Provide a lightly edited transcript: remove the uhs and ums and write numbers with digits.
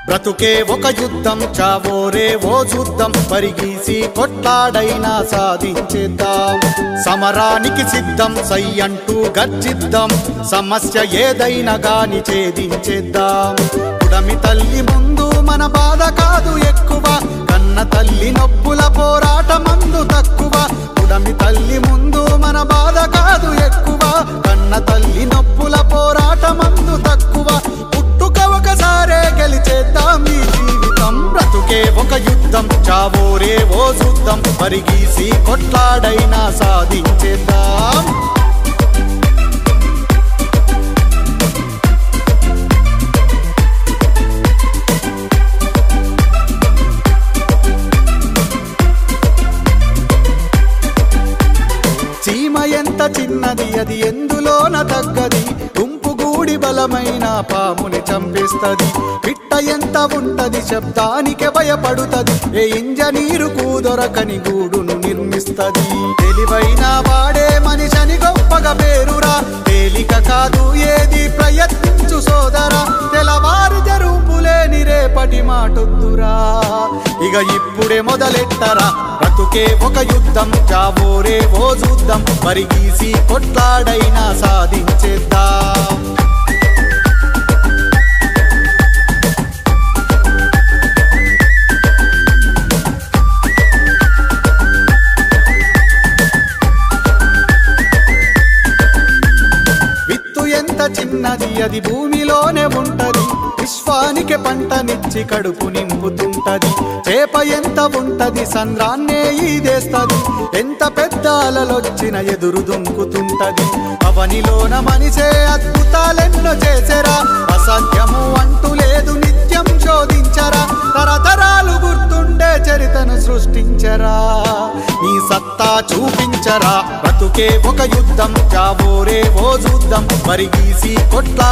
బ్రతుకే ఒక యుద్ధం చావోరే ఓ చూద్దాం పరిగీసి కొట్లాడైనా సాధించేద్దాం సమరానికి సిద్ధం సై అంటూ గర్జిద్దాం సమస్య ఏదైనా గాని ఛేదించేద్దాం పుడమి తల్లి ముందు మన బాధ కాదు ఎక్కువ కన్న తల్లి నొప్పుల పోరాటమందు తక్కువ పుడమి తల్లి ముందు మన బాధ కాదు ఎక్కువ కన్న తల్లి నొప్పుల పోరాటమందు తక్కువ పుట్టుక ఒకసారే గెలిచేద్దాం ఈ జీవితం బ్రతుకే ఒక యుద్ధం చావోరే ఓ చూద్దాం పరిగీసి కొట్లాడైనా సాధించేద్దాం చీమ ఎంత చిన్నది అది ఎందులోన తగ్గది గుంపుగూడి బలమైన పాముని చంపేస్తది పిట్ట ఎంత ఉంటది శబ్దానికి భయపడుతది ఏ ఇంజనీరు కూదొరకని గూడును నిర్మిస్తది తెలివైన వాడే మనిషిని గొప్పగా పేరురా తేలిక కాదు ఏది ప్రయత్నించు సోదరా తెలవారు జరుపులేని రేపటి మాటొద్దురా ఇక ఇప్పుడే మొదలెట్టరా బ్రతుకే ఒక యుద్ధం చావోరే ఓ చూద్దాం పరిగీసి కొట్లాడైనా సాధించేద్దాం ఎంత చిన్నది అది భూమిలోనే ఉంటది విశ్వానికి పంటనిచ్చి కడుపు నింపుతుంటది చేప ఎంత ఉంటది సంద్రాన్నే ఈదేస్తది ఎంత పెద్ద అలలొచ్చిన ఎదురు దుంకుతుంటది అవనిలోన మనిషే అద్భుతాలెన్నో చేసెరా అసాధ్యము అంటూ లేదు నిత్యం శోధించరా తరతరాలు గుర్తుండే చరితను సృష్టించరా నీ సత్తా చూపించరా బ్రతుకే ఒక యుద్ధం చావోరే ఓ చూద్దాం పరిగీసి కొట్లా